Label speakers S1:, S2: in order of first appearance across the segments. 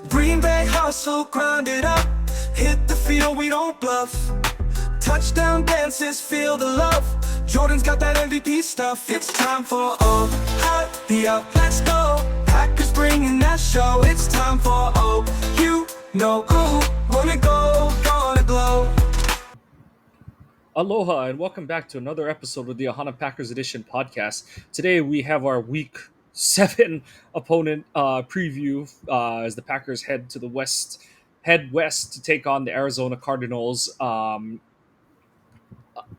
S1: Green Bay hustle, grind it up. Hit the field, we don't bluff. Touchdown dances, feel the love. Jordan's got that MVP stuff. It's time for O, happy up, let's go. Packers bringing that show. It's time for O, you know who. Wanna go, gonna glow.
S2: Aloha and welcome back to another episode of the Ohana Packers Edition podcast. Today we have our Week 7 opponent preview as the Packers head west to take on the Arizona Cardinals.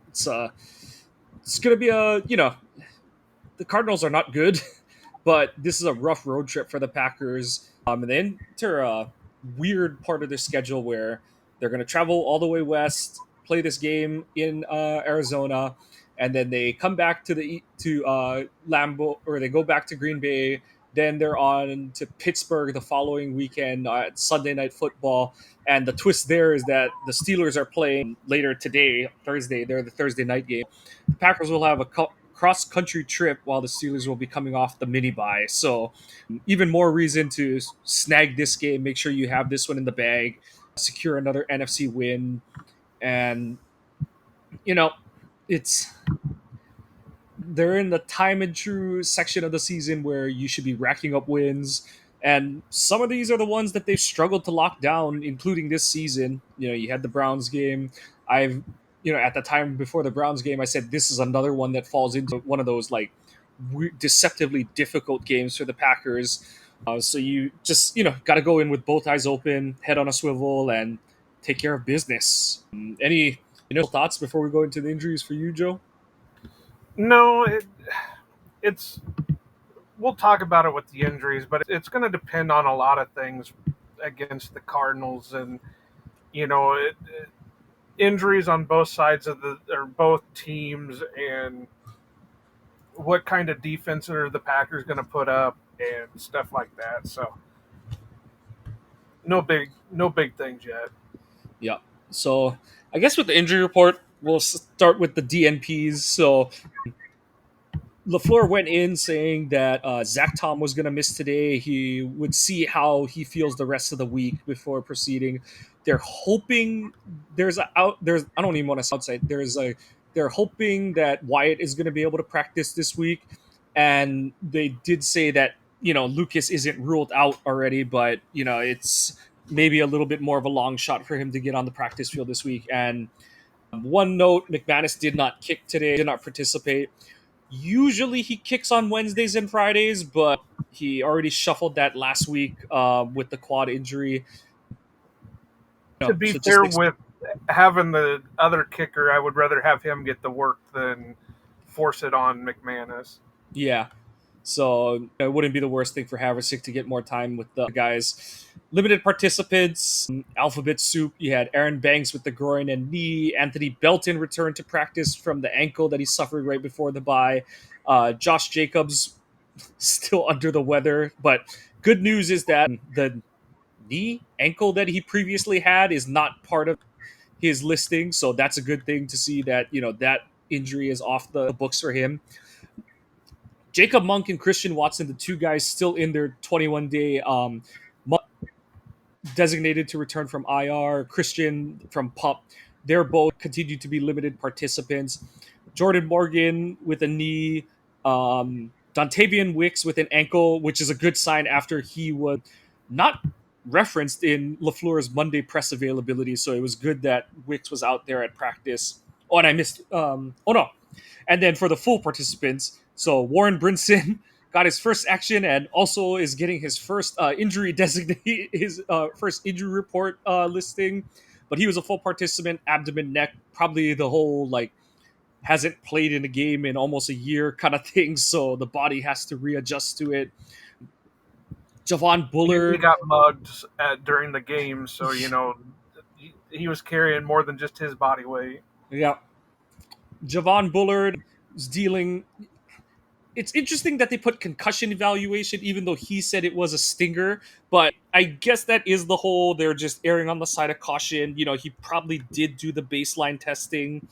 S2: It's it's gonna be the Cardinals are not good, but this is a rough road trip for the Packers. And they enter a weird part of their schedule where they're going to travel all the way west, play this game in Arizona, and then they come back to Lambeau, or they go back to Green Bay. Then they're on to Pittsburgh the following weekend at Sunday Night Football. And the twist there is that the Steelers are playing later today, Thursday. They're the Thursday night game. The Packers will have a cross-country trip while the Steelers will be coming off the mini-bye. So even more reason to snag this game. Make sure you have this one in the bag. Secure another NFC win. And, it's they're in the time and true section of the season where you should be racking up wins. And some of these are the ones that they've struggled to lock down, including this season. You had the Browns game. At the time before the Browns game, I said this is another one that falls into one of those deceptively difficult games for the Packers. So you just, got to go in with both eyes open, head on a swivel, and take care of business. Any, thoughts before we go into the injuries for you, Joe?
S3: No, it's we'll talk about it with the injuries, but it's going to depend on a lot of things against the Cardinals, and injuries on both sides of both teams, and what kind of defense are the Packers going to put up and stuff like that. So no big things yet.
S2: Yeah. So I guess with the injury report, we'll start with the DNPs. So LaFleur went in saying that Zach Tom was going to miss today. He would see how he feels the rest of the week before proceeding. They're hoping there's I don't even want to outside. They're hoping that Wyatt is going to be able to practice this week, and they did say that Lucas isn't ruled out already, but it's maybe a little bit more of a long shot for him to get on the practice field this week. And one note: McManus did not kick today, did not participate. Usually he kicks on Wednesdays and Fridays, but he already shuffled that last week with the quad injury.
S3: To be fair, with having the other kicker, I would rather have him get the work than force it on McManus.
S2: Yeah. So it wouldn't be the worst thing for Havrisik to get more time with the guys. Limited participants, alphabet soup. You had Aaron Banks with the groin and knee. Anthony Belton returned to practice from the ankle that he suffered right before the bye. Josh Jacobs still under the weather. But good news is that the ankle that he previously had is not part of his listing. So that's a good thing to see that, that injury is off the books for him. Jacob Monk and Christian Watson, the two guys still in their 21-day designated to return from IR. Christian from PUP, they're both continued to be limited participants. Jordan Morgan with a knee, Dontavian Wicks with an ankle, which is a good sign after he was not referenced in LaFleur's Monday press availability. So it was good that Wicks was out there at practice. Oh, and I missed. And then for the full participants, so Warren Brinson got his first action and also is getting his first injury designate, his first injury report listing. But he was a full participant, abdomen, neck, probably the whole hasn't played in a game in almost a year kind of thing. So the body has to readjust to it. Javon Bullard.
S3: He got mugged during the game, so he was carrying more than just his body weight.
S2: Yeah. Javon Bullard is dealing. It's interesting that they put concussion evaluation, even though he said it was a stinger. But I guess that is the whole, they're just erring on the side of caution. He probably did do the baseline testing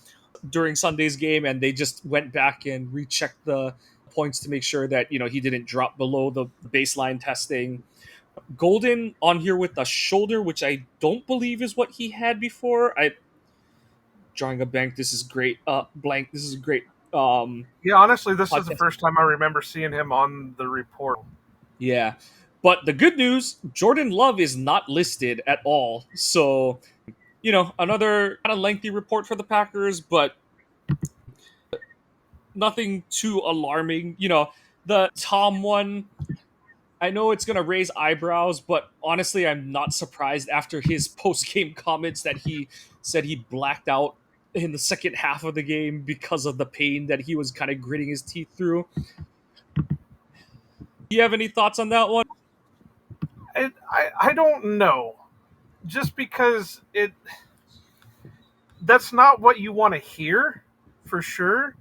S2: during Sunday's game, and they just went back and rechecked the points to make sure that, he didn't drop below the baseline testing. Golden on here with a shoulder, which I don't believe is what he had before. I drawing a blank. This is great. Blank. This is a great.
S3: Yeah, honestly, this is the
S2: Podcast.
S3: first time I remember seeing him on the report.
S2: Yeah, but the good news, Jordan Love is not listed at all. So another kind of lengthy report for the Packers, but nothing too alarming. The Tom one, I know it's going to raise eyebrows, but honestly, I'm not surprised after his post game comments that he said he blacked out in the second half of the game because of the pain that he was kind of gritting his teeth through. Do you have any thoughts on that one?
S3: I don't know. Just because that's not what you want to hear, for sure.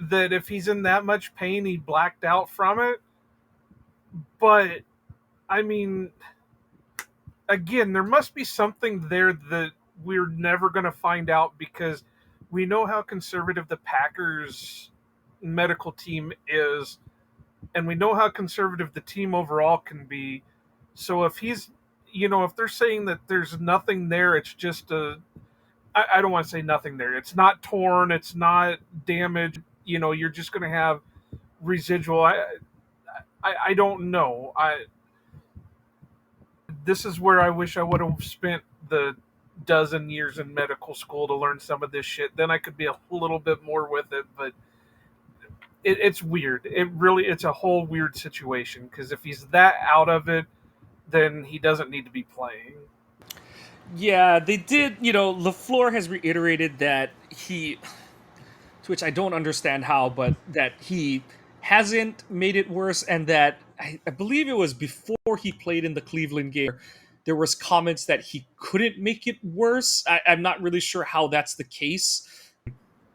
S3: That if he's in that much pain, he blacked out from it. But I mean, again, there must be something there that we're never going to find out because we know how conservative the Packers medical team is, and we know how conservative the team overall can be. So if if they're saying that there's nothing there, it's just I don't want to say nothing there. It's not torn, it's not damaged. You're just going to have residual. I don't know. This is where I wish I would have spent the dozen years in medical school to learn some of this shit. Then I could be a little bit more with it, but it's weird. It's a whole weird situation because if he's that out of it, then he doesn't need to be playing.
S2: Yeah, they did. LaFleur has reiterated that to which I don't understand how, but that he hasn't made it worse, and that I believe it was before he played in the Cleveland game. There was comments that he couldn't make it worse. I'm not really sure how that's the case,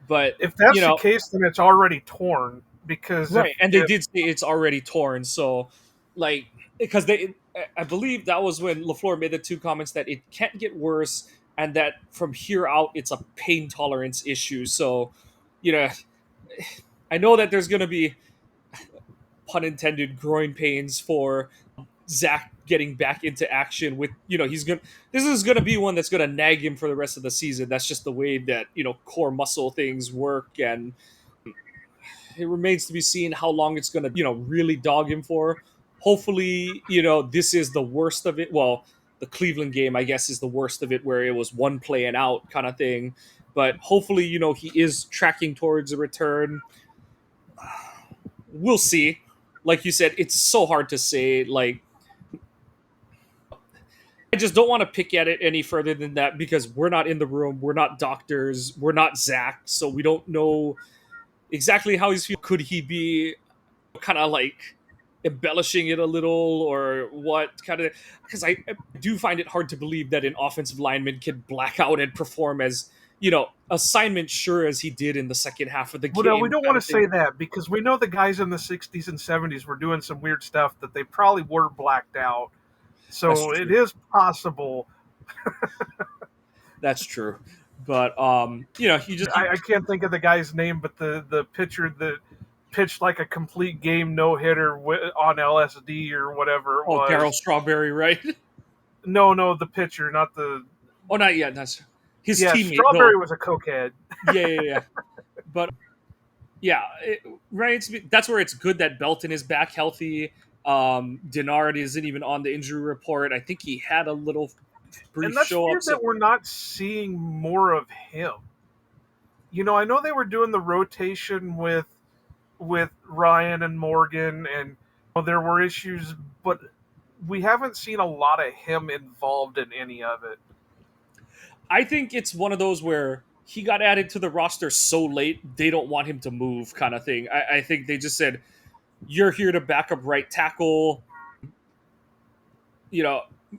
S2: but
S3: If that's the case, then it's already torn because
S2: right. And they did say it's already torn. So, like, because I believe that was when LaFleur made the two comments that it can't get worse, and that from here out it's a pain tolerance issue. So, you know, I know that there's going to be, pun intended, growing pains for Zach getting back into action with, he's going to, this is going to be one that's going to nag him for the rest of the season. That's just the way that, core muscle things work. And it remains to be seen how long it's going to, really dog him for. Hopefully, this is the worst of it. Well, the Cleveland game, I guess, is the worst of it, where it was one play and out kind of thing. But hopefully, he is tracking towards a return. We'll see. Like you said, it's so hard to say. Like, I just don't want to pick at it any further than that because we're not in the room. We're not doctors. We're not Zach. So we don't know exactly how he's feeling. Could he be kind of like embellishing it a little or what kind of, because I do find it hard to believe that an offensive lineman can black out and perform as assignment sure as he did in the second half of the game.
S3: Well, no, we don't want to say that because we know the guys in the 60s and 70s were doing some weird stuff that they probably were blacked out. So it is possible.
S2: That's true. But
S3: I can't think of the guy's name, but the pitcher that pitched like a complete game no-hitter on LSD or whatever it was.
S2: Darryl Strawberry, right?
S3: No, the pitcher, not the...
S2: Oh, not yet. That's his teammate.
S3: Strawberry was a cokehead.
S2: Yeah. But, yeah, right? That's where it's good that Belton is back healthy. Denard isn't even on the injury report. I think he had a little brief
S3: and that's
S2: show
S3: weird
S2: up.
S3: That we're not seeing more of him. I know they were doing the rotation with Ryan and Morgan, and there were issues, but we haven't seen a lot of him involved in any of it.
S2: I think it's one of those where he got added to the roster so late, they don't want him to move kind of thing. I think they just said, you're here to back up right tackle.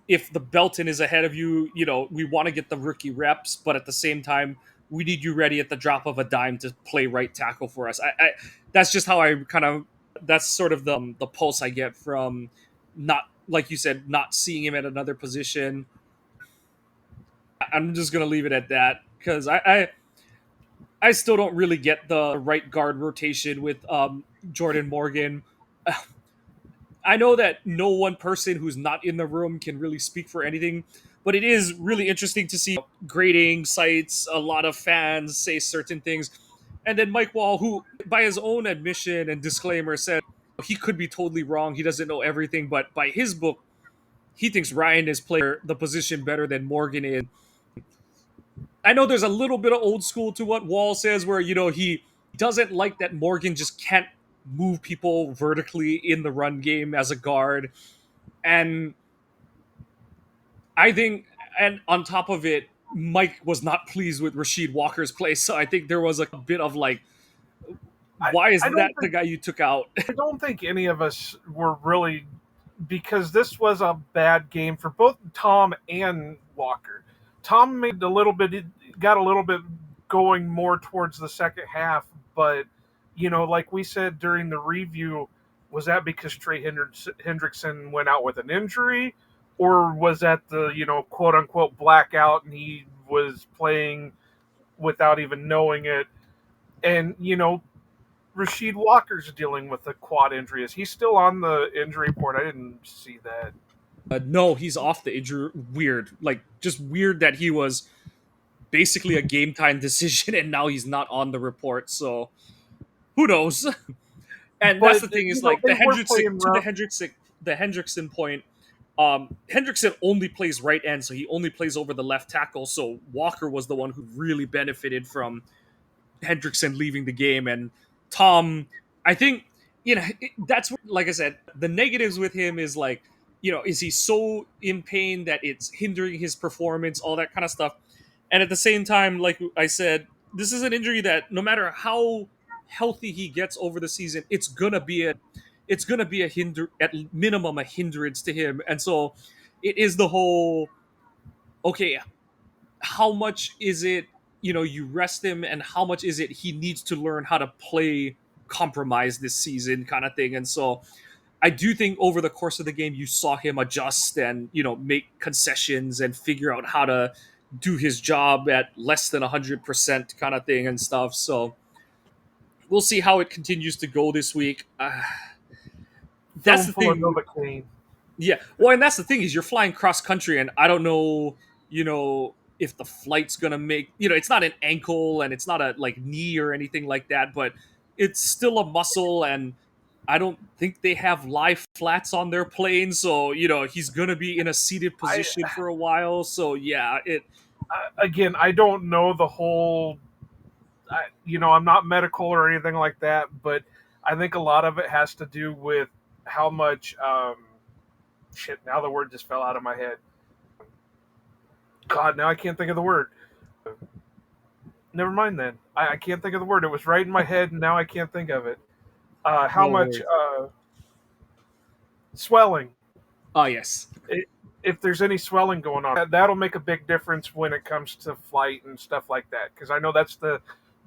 S2: If the Belton is ahead of you, we want to get the rookie reps, but at the same time, we need you ready at the drop of a dime to play right tackle for us. I that's just how I that's sort of the pulse I get from not, like you said, not seeing him at another position. I'm just going to leave it at that because I still don't really get the right guard rotation with Jordan Morgan. I know that no one person who's not in the room can really speak for anything, but it is really interesting to see grading sites, a lot of fans say certain things. And then Mike Wall, who by his own admission and disclaimer said he could be totally wrong, he doesn't know everything, but by his book, he thinks Ryan is playing the position better than Morgan is. I know there's a little bit of old school to what Wall says, where he doesn't like that Morgan just can't move people vertically in the run game as a guard, and I think, and on top of it, Mike was not pleased with Rasheed Walker's play, so I think there was a bit of like,
S3: I,
S2: why is
S3: I
S2: that
S3: don't
S2: the
S3: think
S2: guy you took out?
S3: I don't think any of us were really, because this was a bad game for both Tom and Walker. Tom made got a little bit going more towards the second half, but like we said during the review, was that because Trey Hendrickson went out with an injury, or was that the quote unquote blackout and he was playing without even knowing it? And Rasheed Walker's dealing with a quad injury. Is he still on the injury report? I didn't see that.
S2: No, he's off the injury. Weird, like just weird that he was basically a game time decision, and now he's not on the report. So who knows? And that's
S3: But
S2: the thing is like
S3: they were playing rough.
S2: The Hendrickson point. Hendrickson only plays right end, so he only plays over the left tackle. So Walker was the one who really benefited from Hendrickson leaving the game, and Tom. I think that's what, like I said, the negatives with him is like, is he so in pain that it's hindering his performance, all that kind of stuff. And at the same time, like I said, this is an injury that no matter how healthy he gets over the season, it's gonna be a hinder, at minimum a hindrance to him. And so it is the whole, okay, how much is it, you rest him, and how much is it he needs to learn how to play compromise this season kind of thing. And so I do think over the course of the game you saw him adjust and make concessions and figure out how to do his job at less than 100% kind of thing and stuff. So we'll see how it continues to go this week. That's
S3: Film
S2: the
S3: full of
S2: thing.
S3: Novocaine.
S2: Yeah, well, and that's the thing is you're flying cross country, and I don't know, if the flight's gonna make, it's not an ankle and it's not a like knee or anything like that, but it's still a muscle, and I don't think they have live flats on their plane, so he's gonna be in a seated
S3: I
S2: position for a while. So yeah,
S3: again, I don't know the whole. I'm not medical or anything like that, but I think a lot of it has to do with how much. Shit, now the word just fell out of my head. God, now I can't think of the word. Never mind then. I can't think of the word. It was right in my head, and now I can't think of it. How
S2: no
S3: much
S2: worries.
S3: swelling?
S2: Oh yes,
S3: If there's any swelling going on, that'll make a big difference when it comes to flight and stuff like that. Because I know that's the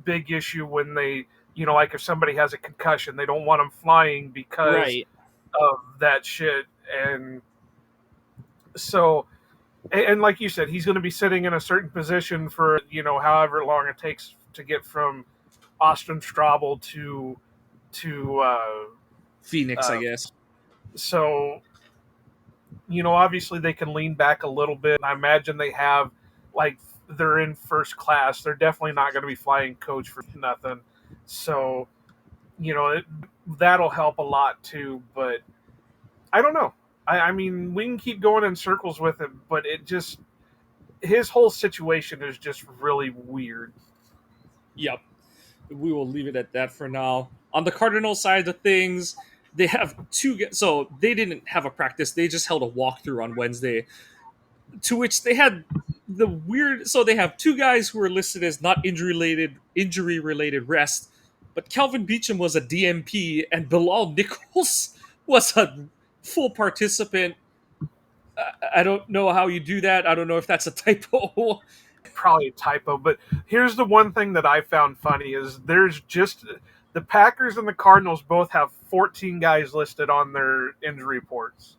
S3: big issue when they, like if somebody has a concussion, they don't want them flying because
S2: right.
S3: of that shit. And so, and like you said, he's going to be sitting in a certain position for however long it takes to get from Austin Strobel to
S2: Phoenix, I
S3: uh,
S2: guess.
S3: so obviously they can lean back a little bit. I imagine they have, like, they're in first class. They're definitely not going to be flying coach for nothing. So, that'll help a lot too. But I don't know. I mean, we can keep going in circles with him, but his whole situation is just really weird.
S2: Yep. We will leave it at that for now. On the Cardinal side of things, they have so they didn't have a practice. They just held a walkthrough on Wednesday, to which they had the weird. So they have two guys who were listed as not injury related rest, but Calvin Beecham was a DMP and Bilal Nichols was a full participant. I don't know how you do that. I don't know if that's a typo.
S3: Probably a typo, but here's the one thing that I found funny is there's just the Packers and the Cardinals both have 14 guys listed on their injury reports.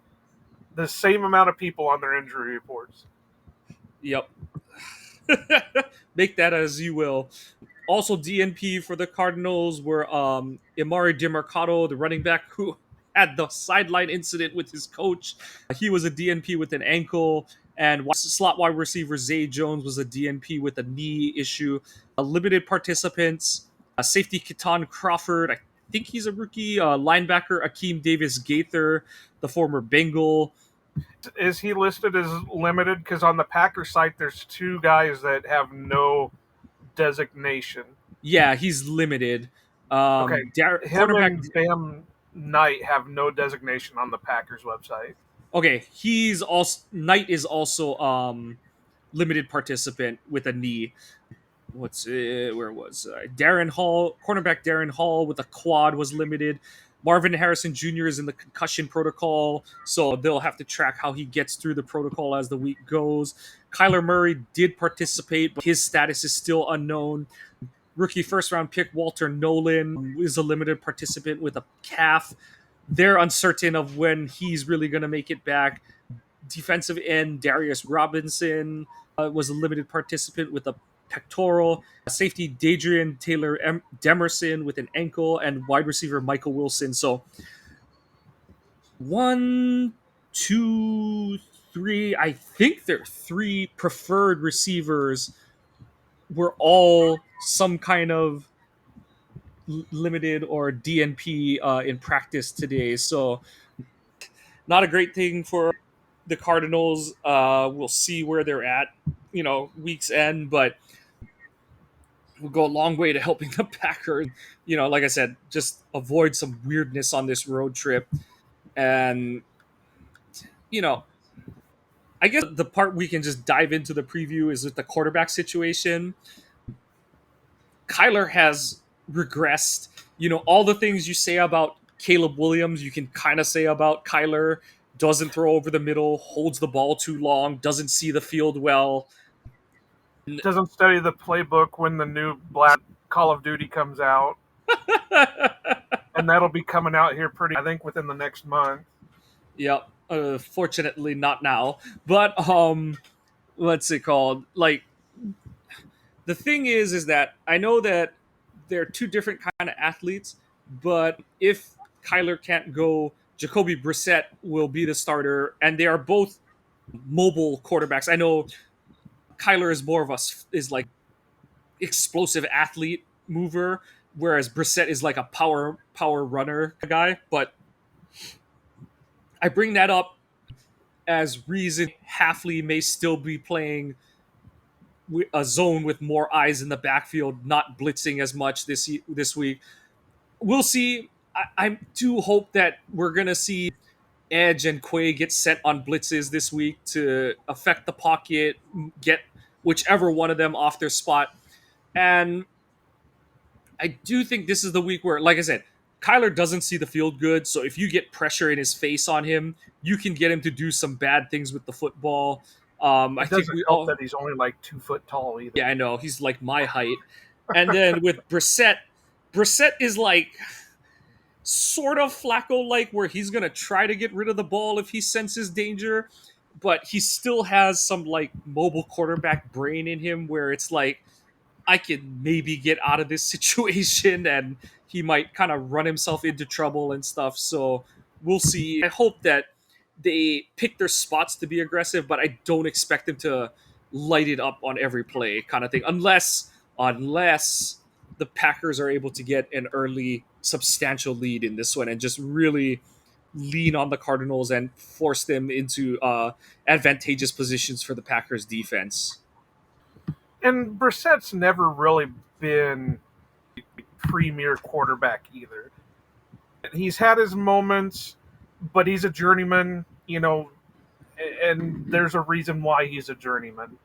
S3: The same amount of people on their injury reports.
S2: Yep. Make that as you will. Also, DNP for the Cardinals were Imari DeMarcado, the running back, who had the sideline incident with his coach. He was a DNP with an ankle, and slot wide receiver Zay Jones was a DNP with a knee issue. Limited participants. Safety Keaton Crawford, I think he's a rookie. Linebacker Akeem Davis Gaither, the former Bengal.
S3: Is he listed as limited? Because on the Packers site, there's two guys that have no designation.
S2: Yeah, he's limited.
S3: Okay, him
S2: Cornerback.
S3: and Bam Knight have no designation on the Packers website.
S2: Okay, he's also Knight is also limited participant with a knee. Where was Darren Hall, cornerback Darren Hall with a quad was limited. Marvin Harrison Jr. is in the concussion protocol, so they'll have to track how he gets through the protocol as the week goes. Kyler Murray did participate, but his status is still unknown. Rookie first round pick Walter Nolan is a limited participant with a calf. They're uncertain of when he's really going to make it back. Defensive end Darius Robinson was a limited participant with a pectoral. Safety Dadrian Taylor Demerson with an ankle, and wide receiver Michael Wilson. So 1, 2, 3. I think their 3 preferred receivers were all some kind of limited or DNP in practice today. So not a great thing for the Cardinals. We'll see where they're at, week's end, but will go a long way to helping the Packers. Like I said, just avoid some weirdness on this road trip. And, I guess the part we can just dive into the preview is with the quarterback situation. Kyler has regressed. All the things you say about Caleb Williams, you can kind of say about Kyler. Doesn't throw over the middle, holds the ball too long, doesn't see the field well.
S3: Doesn't study the playbook when the new Black Call of Duty comes out. And that'll be coming out here I think within the next month.
S2: Yep. Fortunately not now. But what's it called? Like, the thing is that I know that they're two different kind of athletes, but if Kyler can't go, Jacoby Brissett will be the starter, and they are both mobile quarterbacks. I know Kyler is more of is like explosive athlete mover, whereas Brissett is like a power runner guy. But I bring that up as reason Halfley may still be playing a zone with more eyes in the backfield, not blitzing as much this week. We'll see. I do hope that we're gonna see Edge and Quay get sent on blitzes this week to affect the pocket, get whichever one of them off their spot. And I do think this is the week where, like I said, Kyler doesn't see the field good. So if you get pressure in his face on him, you can get him to do some bad things with the football. I think we all
S3: that he's only like 2 foot tall either.
S2: Yeah, I know. He's like my height. And then with Brissett is like sort of Flacco-like, where he's going to try to get rid of the ball if he senses danger, but he still has some like mobile quarterback brain in him where it's like, I can maybe get out of this situation, and he might kind of run himself into trouble and stuff. So we'll see. I hope that they pick their spots to be aggressive, but I don't expect them to light it up on every play kind of thing, unless the Packers are able to get an early substantial lead in this one and just really lean on the Cardinals and force them into advantageous positions for the Packers defense.
S3: And Brissett's never really been a premier quarterback either. He's had his moments, but he's a journeyman, and there's a reason why he's a journeyman.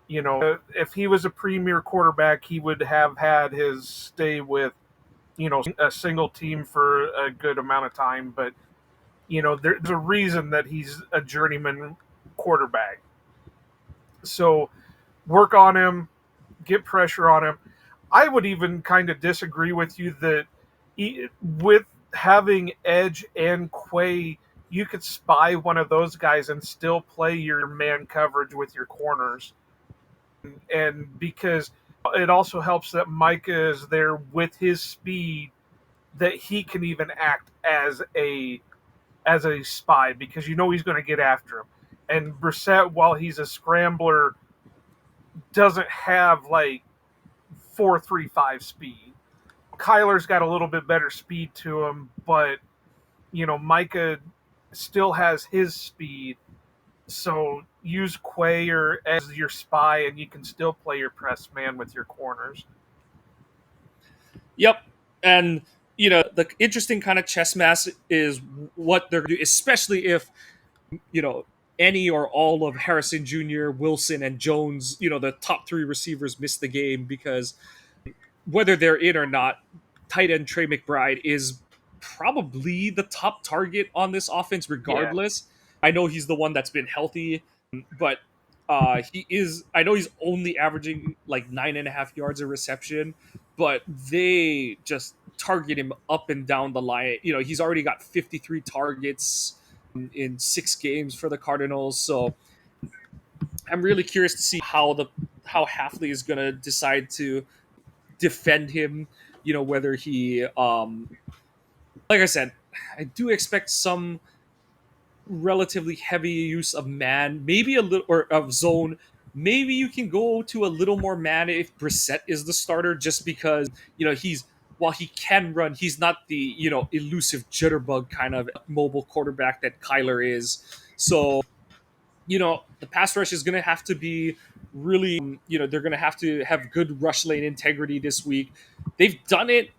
S3: If he was a premier quarterback, he would have had his stay with, a single team for a good amount of time. But, there's a reason that he's a journeyman quarterback. So work on him, get pressure on him. I would even kind of disagree with you that with having Edge and Quay, you could spy one of those guys and still play your man coverage with your corners. And because it also helps that Micah is there with his speed, that he can even act as a as a spy because you know he's going to get after him. And Brissett, while he's a scrambler, doesn't have like 4.35 speed. Kyler's got a little bit better speed to him, but Micah still has his speed. So use Quay as your spy, and you can still play your press man with your corners.
S2: Yep. And the interesting kind of chess match is what they're going to do, especially if you know any or all of Harrison Jr., Wilson, and Jones, the top three receivers miss the game, because whether they're in or not, tight end Trey McBride is probably the top target on this offense,
S3: Yeah,
S2: regardless. I know he's the one that's been healthy, but he is. I know he's only averaging like 9.5 yards a reception, but they just target him up and down the line. He's already got 53 targets in 6 games for the Cardinals. So I'm really curious to see how Hafley is going to decide to defend him. Whether he, like I said, I do expect some relatively heavy use of man, maybe a little, or of zone. Maybe you can go to a little more man if Brissett is the starter, just because he's, while he can run, he's not the elusive jitterbug kind of mobile quarterback that Kyler is. So the pass rush is going to have to be really, they're going to have good rush lane integrity this week. They've done it.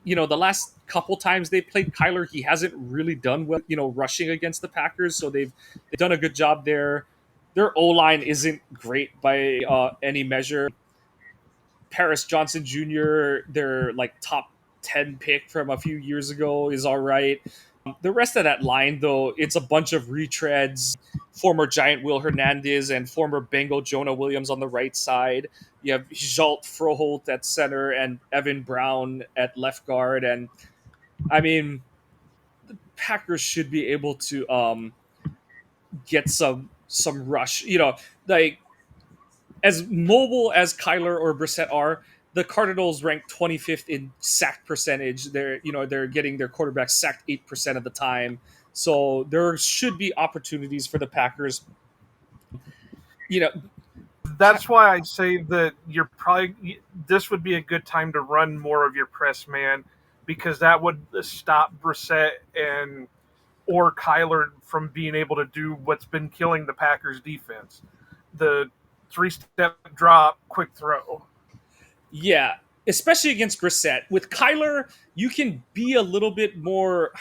S2: The last couple times they played Kyler, he hasn't really done well, rushing against the Packers. So they've done a good job there. Their O line isn't great by any measure. Paris Johnson Jr., their like top 10 pick from a few years ago, is all right. The rest of that line, though, it's a bunch of retreads. Former Giant Will Hernandez and former Bengal Jonah Williams on the right side. You have Jalt Froholt at center and Evan Brown at left guard. And I mean, the Packers should be able to get some rush. Like, as mobile as Kyler or Brissett are, the Cardinals rank 25th in sack percentage. They're getting their quarterbacks sacked 8% of the time. So there should be opportunities for the Packers. You know,
S3: that's why I say that this would be a good time to run more of your press man, because that would stop Brissett and or Kyler from being able to do what's been killing the Packers defense. The 3-step drop, quick throw.
S2: yeah, especially against Brissett. With Kyler, you can be a little bit more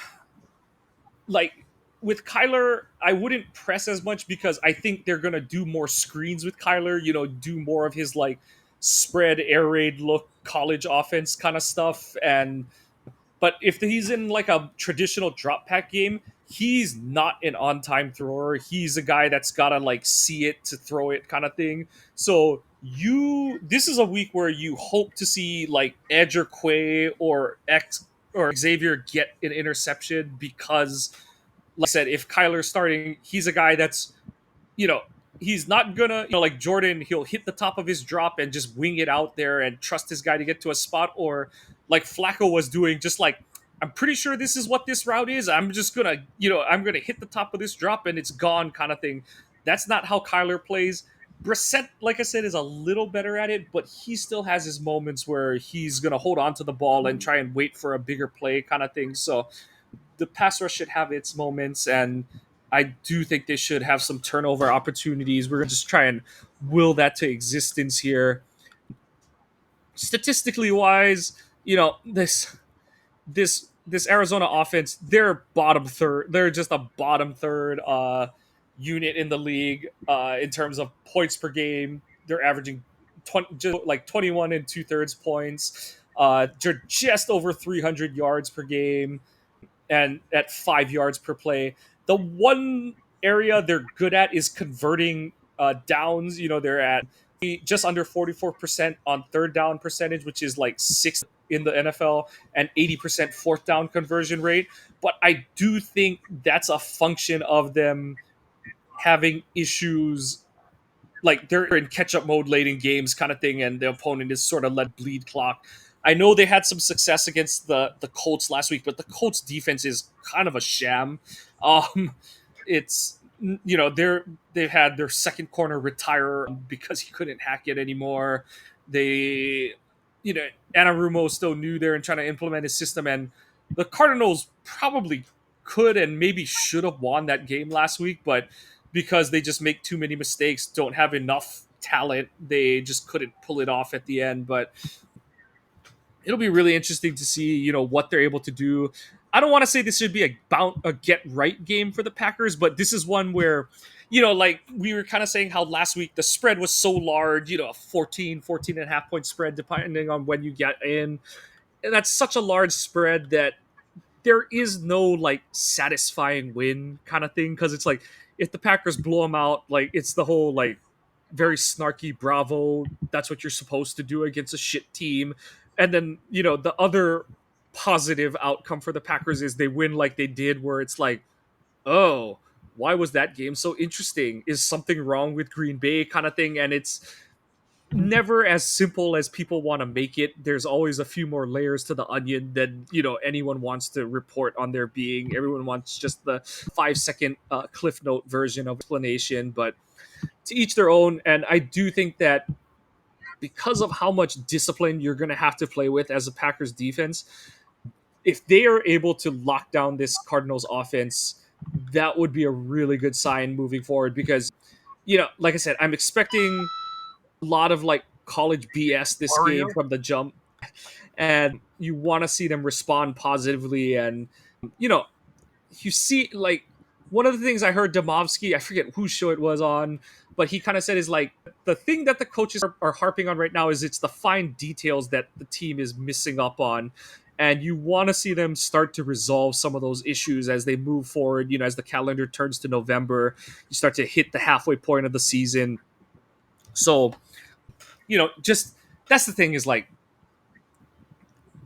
S2: like, with Kyler, I wouldn't press as much because I think they're gonna do more screens with Kyler. Do more of his like spread air raid look college offense kind of stuff. But if he's in like a traditional drop pack game, he's not an on time thrower. He's a guy that's gotta like see it to throw it kind of thing. So this is a week where you hope to see like Edge or Quay or X or Xavier get an interception, because like I said, if Kyler's starting, he's a guy that's, you know, he's not gonna, like Jordan, he'll hit the top of his drop and just wing it out there and trust his guy to get to a spot, or like Flacco was doing, just like, I'm pretty sure this is what this route is. I'm just gonna, I'm gonna hit the top of this drop and it's gone kind of thing. That's not how Kyler plays. Brissett, like I said, is a little better at it, but he still has his moments where he's gonna hold on to the ball and try and wait for a bigger play kind of thing. So the pass rush should have its moments, and I do think they should have some turnover opportunities. We're going to just try and will that to existence here. Statistically wise, this Arizona offense, they're bottom third. They're just a bottom third unit in the league in terms of points per game. They're averaging 21 and 2/3 points. They're just over 300 yards per game, and at 5 yards per play. The one area they're good at is converting downs. They're at just under 44% on third down percentage, which is like sixth in the NFL, and 80% fourth down conversion rate. But I do think that's a function of them having issues, like they're in catch-up mode late in games kind of thing, and the opponent is sort of let bleed clock. I know they had some success against the Colts last week, but the Colts defense is kind of a sham. Um, it's they've had their second corner retire because he couldn't hack it anymore. They, Anarumo still new there and trying to implement his system, and the Cardinals probably could and maybe should have won that game last week, but because they just make too many mistakes, don't have enough talent, they just couldn't pull it off at the end. But it'll be really interesting to see, what they're able to do. I don't want to say this should be a get right game for the Packers, but this is one where, like we were kind of saying how last week the spread was so large, a 14 and a half point spread, depending on when you get in. And that's such a large spread that there is no like satisfying win kind of thing. Cause it's like, if the Packers blow them out, like it's the whole like very snarky bravo, that's what you're supposed to do against a shit team. And then, the other positive outcome for the Packers is they win like they did, where it's like, oh, why was that game so interesting? Is something wrong with Green Bay kind of thing? And it's never as simple as people want to make it. There's always a few more layers to the onion than anyone wants to report on there being. Everyone wants just the 5 second cliff note version of explanation, but to each their own. And I do think that because of how much discipline you're going to have to play with as a Packers defense, if they are able to lock down this Cardinals offense, that would be a really good sign moving forward. Because, like I said, I'm expecting a lot of like college BS this game from the jump, and you want to see them respond positively. And you know, you see, like, one of the things I heard Domovsky, I forget whose show it was on, but he kind of said is like, the thing that the coaches are harping on right now is it's the fine details that the team is missing up on. And you want to see them start to resolve some of those issues as they move forward. As the calendar turns to November, you start to hit the halfway point of the season. So, just that's the thing, is like,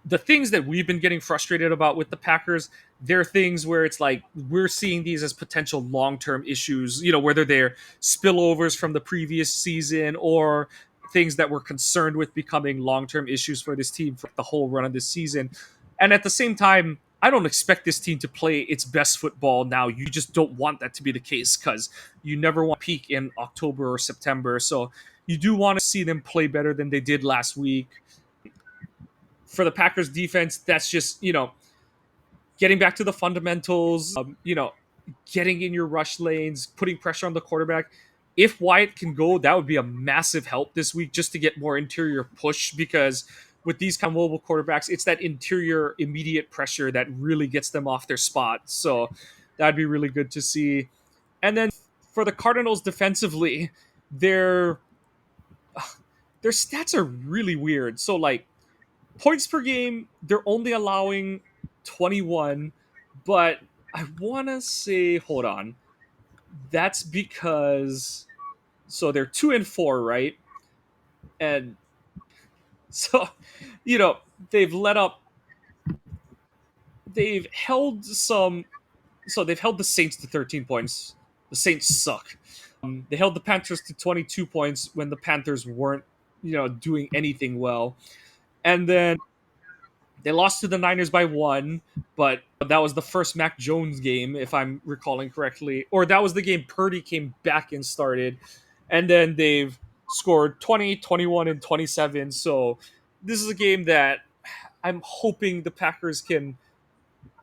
S2: the things that we've been getting frustrated about with the Packers, they're things where it's like we're seeing these as potential long-term issues, whether they're spillovers from the previous season or things that we're concerned with becoming long-term issues for this team for the whole run of this season. And at the same time, I don't expect this team to play its best football now. You just don't want that to be the case, because you never want to peak in October or September. So you do want to see them play better than they did last week. For the Packers defense, that's just, getting back to the fundamentals, getting in your rush lanes, putting pressure on the quarterback. If Wyatt can go, that would be a massive help this week, just to get more interior push, because with these kind of mobile quarterbacks, it's that interior immediate pressure that really gets them off their spot. So that'd be really good to see. And then for the Cardinals defensively, their stats are really weird. So like, points per game, they're only allowing 21, but I want to say, hold on. That's because, so they're 2-4, right? And so, they've let up, they've held some, so they've held the Saints to 13 points. The Saints suck. They held the Panthers to 22 points when the Panthers weren't, doing anything well. And then they lost to the Niners by 1, but that was the first Mac Jones game, if I'm recalling correctly. Or that was the game Purdy came back and started. And then they've scored 20, 21, and 27. So this is a game that I'm hoping the Packers can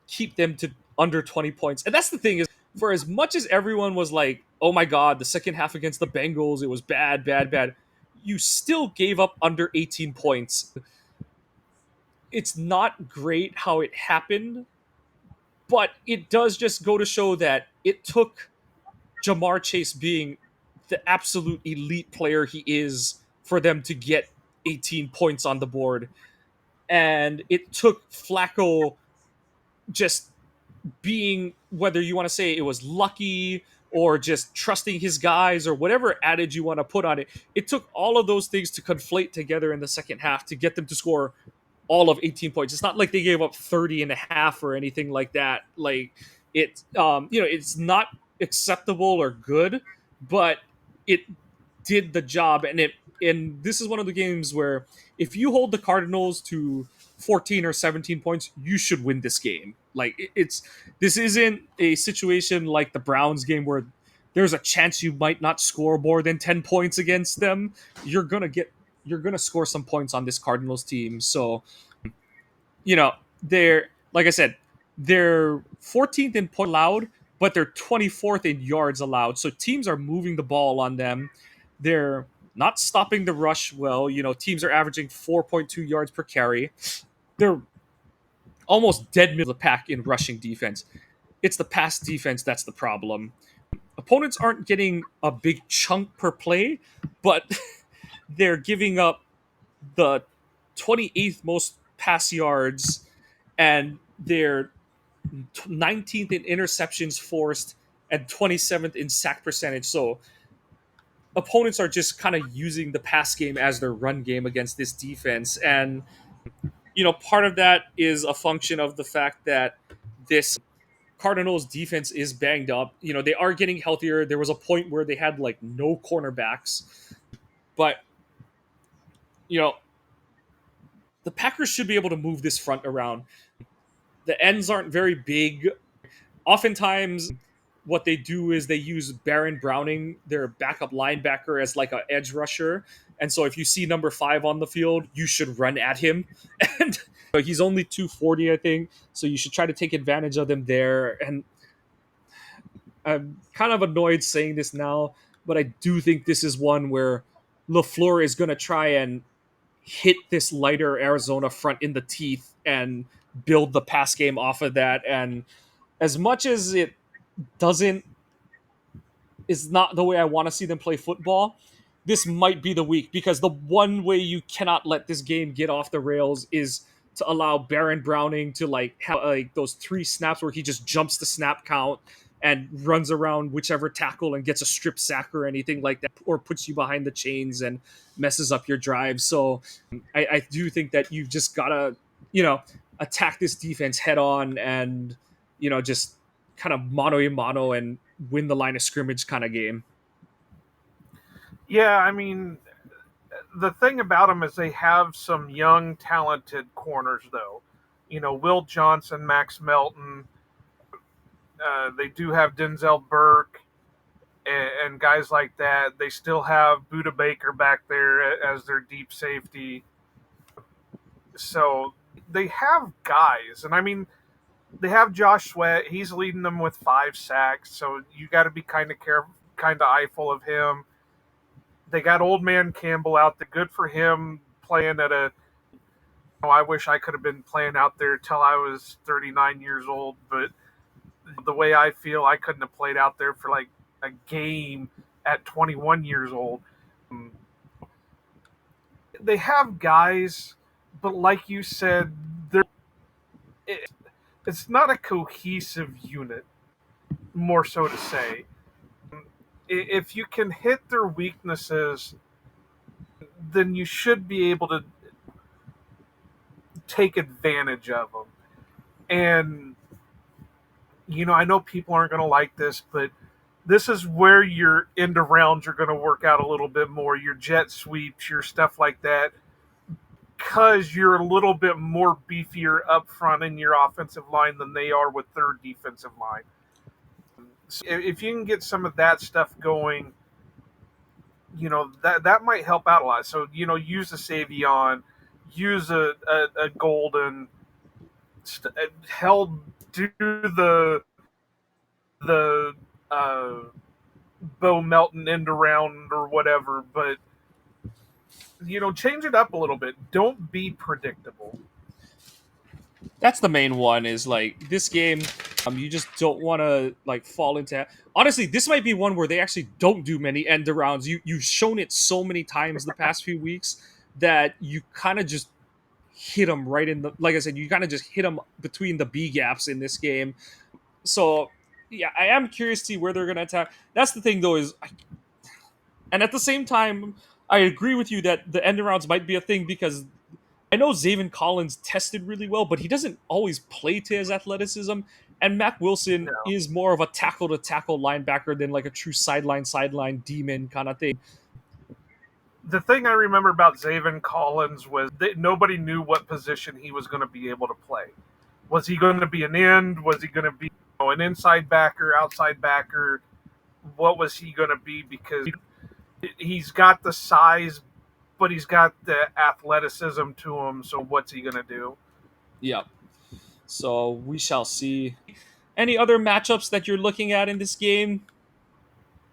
S2: keep them to under 20 points. And that's the thing, is for as much as everyone was like, oh my God, the second half against the Bengals, it was bad, bad, bad, you still gave up under 18 points. It's not great how it happened, but it does just go to show that it took Jamar Chase being the absolute elite player he is for them to get 18 points on the board. And it took Flacco just being, whether you want to say it was lucky or just trusting his guys or whatever adage you want to put on it, it took all of those things to conflate together in the second half to get them to score all of 18 points. It's not like they gave up 30 and a half or anything like that. Like, it's not acceptable or good, but it did the job, and this is one of the games where if you hold the Cardinals to 14 or 17 points, you should win this game. Like it's this isn't a situation like the Browns game where there's a chance you might not score more than 10 points against them. You're going to score some points on this Cardinals team. So, they're like I said, they're 14th in point allowed, but they're 24th in yards allowed. So teams are moving the ball on them. They're not stopping the rush well. Teams are averaging 4.2 yards per carry. They're almost dead middle of the pack in rushing defense. It's the pass defense that's the problem. Opponents aren't getting a big chunk per play, but they're giving up the 28th most pass yards, and they're 19th in interceptions forced and 27th in sack percentage. So opponents are just kind of using the pass game as their run game against this defense. And, part of that is a function of the fact that this Cardinals defense is banged up. They are getting healthier. There was a point where they had like no cornerbacks, but, you know, the Packers should be able to move this front around. The ends aren't very big. Oftentimes, what they do is they use Baron Browning, their backup linebacker, as like an edge rusher. And so if you see number 5 on the field, you should run at him. And he's only 240, I think. So you should try to take advantage of them there. And I'm kind of annoyed saying this now, but I do think this is one where LaFleur is going to try and hit this lighter Arizona front in the teeth and build the pass game off of that. And as much as it doesn't is not the way I want to see them play football, this might be the week, because the one way you cannot let this game get off the rails is to allow Baron Browning to like have like those 3 snaps where he just jumps the snap count and runs around whichever tackle and gets a strip sack or anything like that, or puts you behind the chains and messes up your drive. So I do think that you've just gotta, attack this defense head on and, just kind of mano a mano and win the line of scrimmage kind of game.
S3: Yeah, I mean, the thing about them is they have some young, talented corners, though. Will Johnson, Max Melton. They do have Denzel Burke and guys like that. They still have Buda Baker back there as their deep safety. So they have guys. And I mean, they have Josh Sweat. He's leading them with 5 sacks. So you got to be kind of careful, kind of eyeful of him. They got old man Campbell out there. Good for him playing at a. I wish I could have been playing out there till I was 39 years old, but the way I feel, I couldn't have played out there for like a game at 21 years old. They have guys, but like you said, it's not a cohesive unit, more so to say. If you can hit their weaknesses, then you should be able to take advantage of them. And, I know people aren't going to like this, but this is where your end rounds are going to work out a little bit more, your jet sweeps, your stuff like that, because you're a little bit more beefier up front in your offensive line than they are with their defensive line. So if you can get some of that stuff going, that might help out a lot. So, use a Savion, use a Golden, hell, do the Bo Melton end around or whatever, but change it up a little bit. Don't be predictable.
S2: That's the main one, is like this game, you just don't want to like fall into. Honestly, this might be one where they actually don't do many end arounds. You've shown it so many times the past few weeks that you kind of just hit them right in the. Like I said, you kind of just hit them between the B gaps in this game. So yeah, I am curious to see where they're going to attack. That's the thing, though, and at the same time, I agree with you that the end arounds might be a thing, because I know Zaven Collins tested really well, but he doesn't always play to his athleticism. And Mac Wilson is more of a tackle-to-tackle linebacker than like a true sideline demon kind of thing.
S3: The thing I remember about Zaven Collins was that nobody knew what position he was going to be able to play. Was he going to be an end? Was he going to be an inside backer, outside backer? What was he going to be? Because he's got the size, but he's got the athleticism to him. So what's he going to do?
S2: Yep. So we shall see. Any other matchups that you're looking at in this game?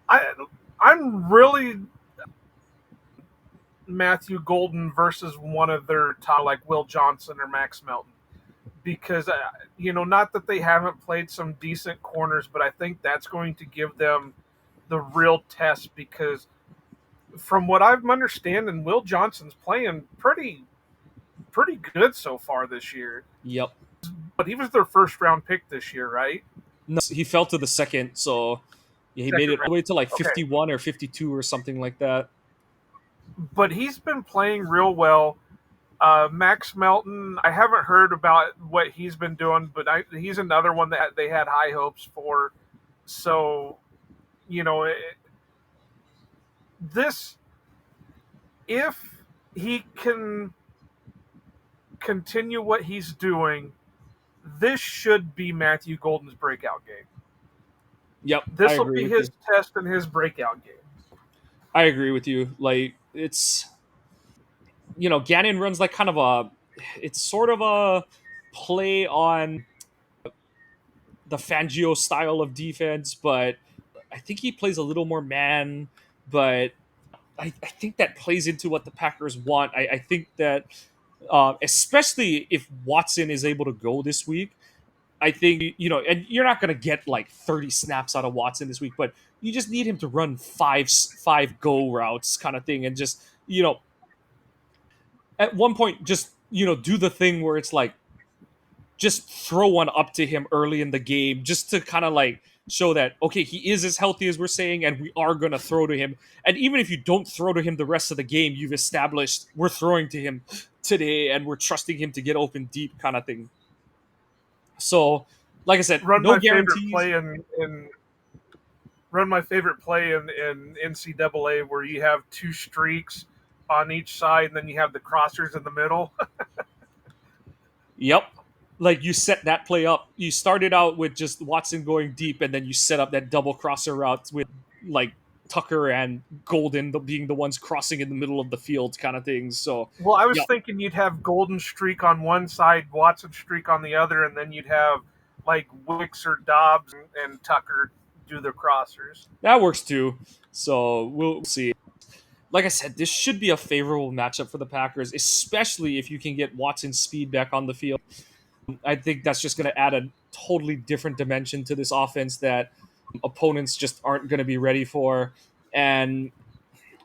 S3: I I'm really Matthew Golden versus one of their top, like Will Johnson or Max Melton, because not that they haven't played some decent corners, but I think that's going to give them the real test because from what I'm understanding, Will Johnson's playing pretty good so far this year.
S2: Yep.
S3: But he was their first round pick this year, right?
S2: No, he fell to the second, so yeah, he made
S3: Second
S2: it all
S3: round.
S2: the way to like
S3: Okay.
S2: 51 or 52 or something like that.
S3: But he's been playing real well. Max Melton, I haven't heard about what he's been doing, but he's another one that they had high hopes for. So, you know, this, if he can continue what he's doing, this should be Matthew Golden's breakout game.
S2: Yep, I
S3: This will
S2: agree
S3: be
S2: with you.
S3: his test and his breakout game.
S2: I agree with you. Like it's Gannon runs like kind of it's sort of a play on the Fangio style of defense, but I think he plays a little more man, but I think that plays into what the Packers want. I think that especially if Watson is able to go this week, I think and you're not going to get like 30 snaps out of Watson this week, but you just need him to run five go routes kind of thing, and just at one point just do the thing where it's like just throw one up to him early in the game, just to kind of like show that okay, he is as healthy as we're saying, and we are going to throw to him. And even if you don't throw to him the rest of the game, you've established we're throwing to him today and we're trusting him to get open deep kind of thing. So like I said,
S3: Run
S2: no
S3: my favorite
S2: guarantees.
S3: play in run my favorite play in NCAA where you have two streaks on each side and then you have the crossers in the middle.
S2: Yep. Like you set that play up. You started out with just Watson going deep, and then you set up that double crosser route with like Tucker and Golden being the ones crossing in the middle of the field, kind of things. So,
S3: Well, I was
S2: yeah,
S3: thinking you'd have Golden streak on one side, Watson streak on the other, and then you'd have like Wicks or Dobbs and Tucker do the crossers.
S2: that works too. So we'll see. Like I said, this should be a favorable matchup for the Packers, especially if you can get Watson's speed back on the field. I think that's just going to add a totally different dimension to this offense that opponents just aren't going to be ready for. And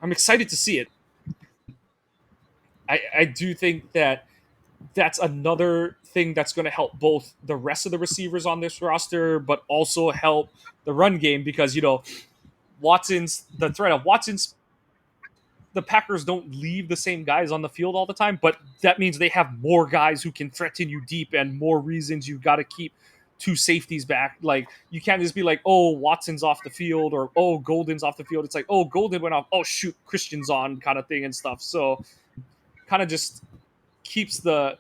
S2: I'm excited to see it. I do think that that's another thing that's going to help both the rest of the receivers on this roster, but also help the run game because, the threat of Watson's, the Packers don't leave the same guys on the field all the time, but that means they have more guys who can threaten you deep and more reasons you've got to keep two safeties back. Like you can't just be like, oh, Watson's off the field or oh, Golden's off the field. It's like, oh, Golden went off. Oh, shoot, Christian's on kind of thing and stuff. So kind of just keeps the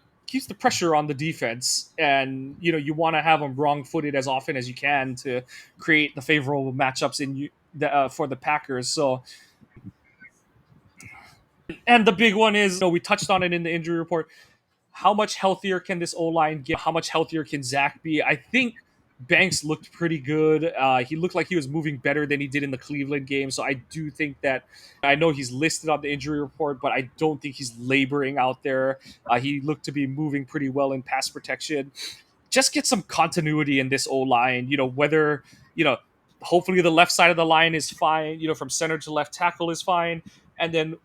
S2: pressure on the defense, and you want to have them wrong-footed as often as you can to create the favorable matchups for the Packers. So, and the big one is, we touched on it in the injury report. How much healthier can this O line get? How much healthier can Zach be? I think Banks looked pretty good. He looked like he was moving better than he did in the Cleveland game. So I do think that I know he's listed on the injury report, but I don't think he's laboring out there. He looked to be moving pretty well in pass protection. Just get some continuity in this O line. Whether hopefully the left side of the line is fine. From center to left tackle is fine, and then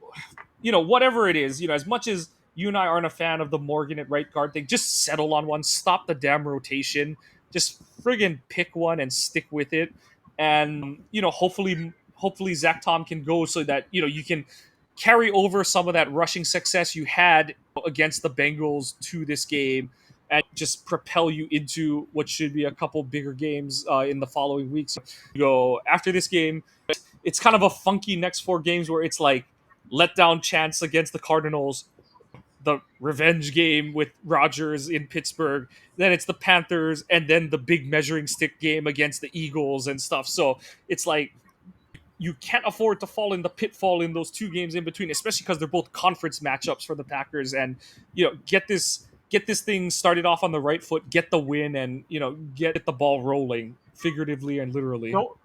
S2: whatever it is, as much as you and I aren't a fan of the Morgan at right guard thing, just settle on one. Stop the damn rotation. Just friggin' pick one and stick with it. And hopefully Zach Tom can go so that you can carry over some of that rushing success you had against the Bengals to this game and just propel you into what should be a couple bigger games in the following weeks. After this game, it's kind of a funky next four games where it's like letdown chance against the Cardinals, the revenge game with Rodgers in Pittsburgh. Then it's the Panthers, and then the big measuring stick game against the Eagles and stuff. So it's like you can't afford to fall in the pitfall in those two games in between, especially because they're both conference matchups for the Packers. And get this thing started off on the right foot, get the win, and get the ball rolling, figuratively and literally.
S3: Don't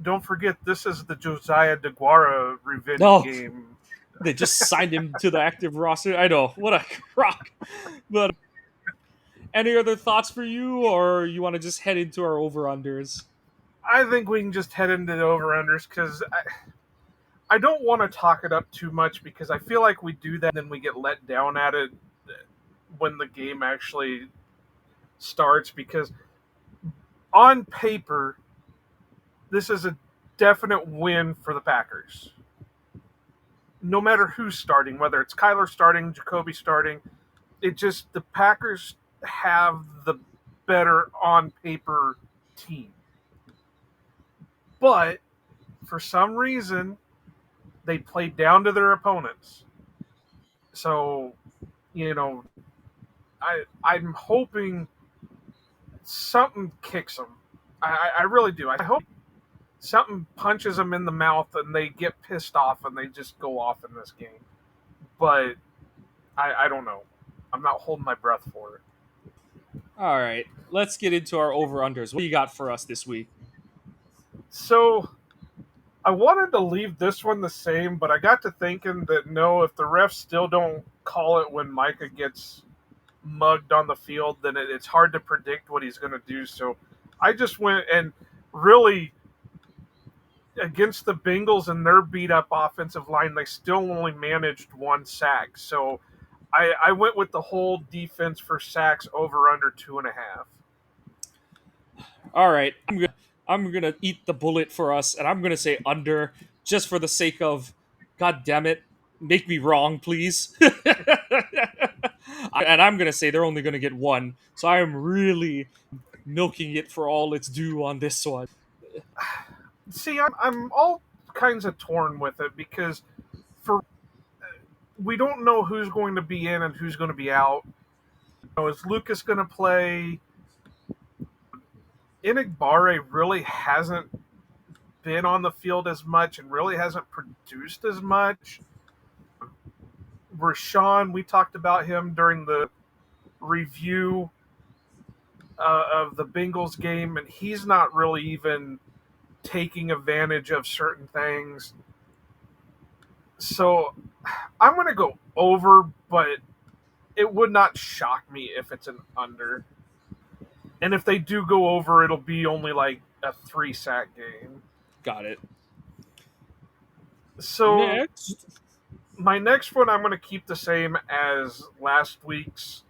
S3: don't forget this is the Josiah DeGuara revenge
S2: No,
S3: game.
S2: they just signed him to the active roster. I know, what a crock. But any other thoughts for you, or you want to just head into our over unders?
S3: I think we can just head into the over unders because I don't want to talk it up too much because I feel like we do that and then we get let down at it when the game actually starts. Because on paper, this is a definite win for the Packers. No matter who's starting, whether it's Kyler starting, Jacoby starting, the Packers have the better on paper team. But for some reason, they play down to their opponents. So, you know, I'm hoping something kicks them. I really do. I hope something punches them in the mouth and they get pissed off and they just go off in this game. But I don't know. I'm not holding my breath for it.
S2: All right, let's get into our over unders. What do you got for us this week?
S3: So I wanted to leave this one the same, but I got to thinking that no, if the refs still don't call it when Micah gets mugged on the field, then it's hard to predict what he's going to do. So I just went and really against the Bengals and their beat up offensive line, they still only managed one sack. So I went with the whole defense for sacks over under 2.5.
S2: All right, I'm gonna eat the bullet for us, and I'm gonna say under, just for the sake of, God damn it, make me wrong, please. And I'm gonna say they're only gonna get one, so I am really milking it for all it's due on this one.
S3: See, I'm all kinds of torn with it because for we don't know who's going to be in and who's going to be out. Is Lucas going to play? Inigbare really hasn't been on the field as much and really hasn't produced as much. Rashawn, we talked about him during the review of the Bengals game, and he's not really even taking advantage of certain things. So I'm going to go over, but it would not shock me if it's an under. And if they do go over, it'll be only like a 3 sack game.
S2: Got it.
S3: So
S2: Next.
S3: my next one, I'm going to keep the same as last week's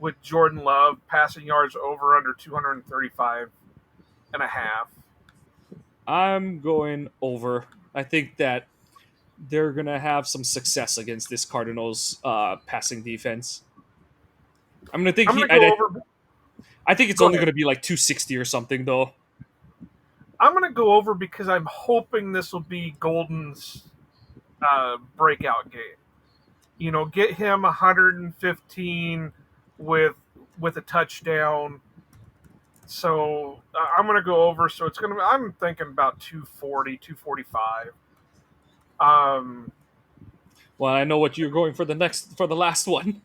S3: with Jordan Love, passing yards over under 235 and a half.
S2: I'm going over. I think that they're gonna have some success against this Cardinals passing defense. I'm gonna think
S3: I'm
S2: he.
S3: going to go over.
S2: I think it's
S3: Go
S2: only
S3: ahead.
S2: gonna be like 260 or something though.
S3: I'm going to go over because I'm hoping this will be Golden's breakout game. Get him 115 with a touchdown. So I'm going to go over. So it's going to. I'm thinking about 240, 245.
S2: Well, I know what you're going for the last one.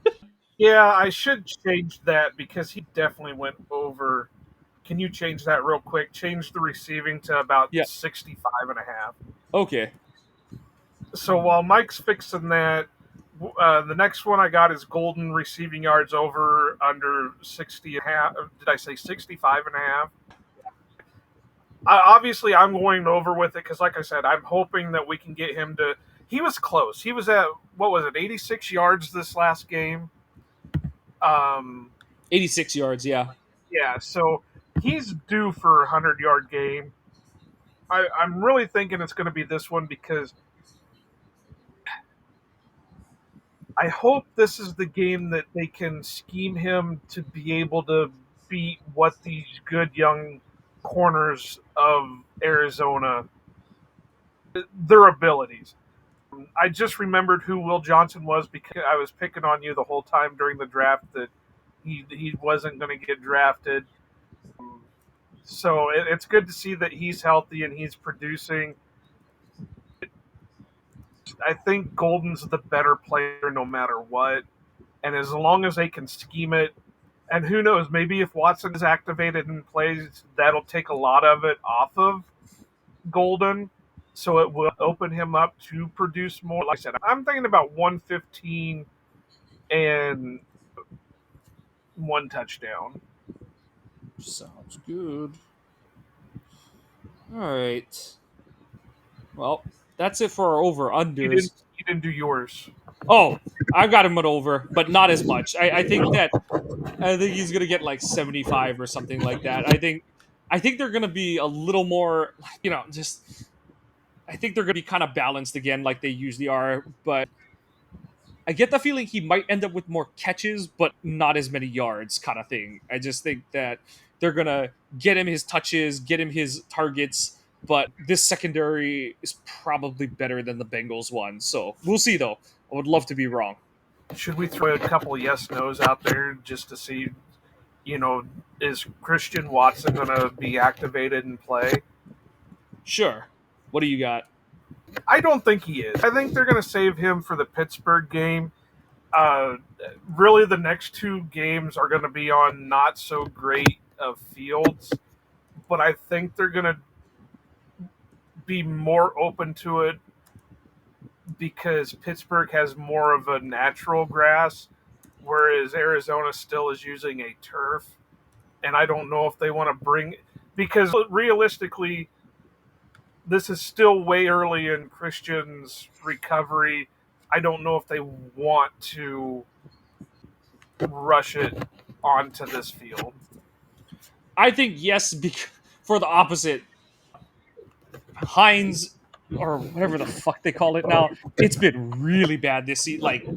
S3: Yeah, I should change that because he definitely went over. Can you change that real quick? Change the receiving to about
S2: Yeah.
S3: 65 and a half.
S2: Okay.
S3: So while Mike's fixing that, the next one I got is Golden receiving yards over under 60 and a half. Did I say 65 and a half? Obviously, I'm going over with it because, like I said, I'm hoping that we can get him to. He was close. He was at, what was it, 86 yards this last game?
S2: 86 yards. Yeah.
S3: Yeah, so he's due for a 100-yard game. I'm really thinking it's going to be this one because I hope this is the game that they can scheme him to be able to beat what these good young corners of Arizona, their abilities. I just remembered who Will Johnson was because I was picking on you the whole time during the draft that he wasn't going to get drafted. So it's good to see that he's healthy and he's producing. I think Golden's the better player no matter what. And as long as they can scheme it, and who knows, maybe if Watson is activated and plays, that'll take a lot of it off of Golden. So it will open him up to produce more. Like I said, I'm thinking about 115 and one touchdown.
S2: Sounds good. All right. Well, that's it for our over
S3: You didn't
S2: unders.
S3: you didn't do yours.
S2: Oh, I got him at over, but not as much. I think he's gonna get like 75 or something like that. I think they're gonna be a little more, just I think they're gonna be kind of balanced again, like they usually are. But I get the feeling he might end up with more catches, but not as many yards, kind of thing. I just think that they're gonna get him his touches, get him his targets. But this secondary is probably better than the Bengals one. So we'll see, though. I would love to be wrong.
S3: Should we throw a couple of yes nos out there just to see, you know, is Christian Watson going to be activated and play?
S2: Sure. What do you got?
S3: I don't think he is. I think they're going to save him for the Pittsburgh game. Uh, really, the next two games are going to be on not so great of fields, but I think they're going to be more open to it because Pittsburgh has more of a natural grass, whereas Arizona still is using a turf. And I don't know if they want to bring, because realistically, this is still way early in Christian's recovery. I don't know if they want to rush it onto this field.
S2: I think yes, for the opposite. Heinz, or whatever the fuck they call it now, it's been really bad this season. Like,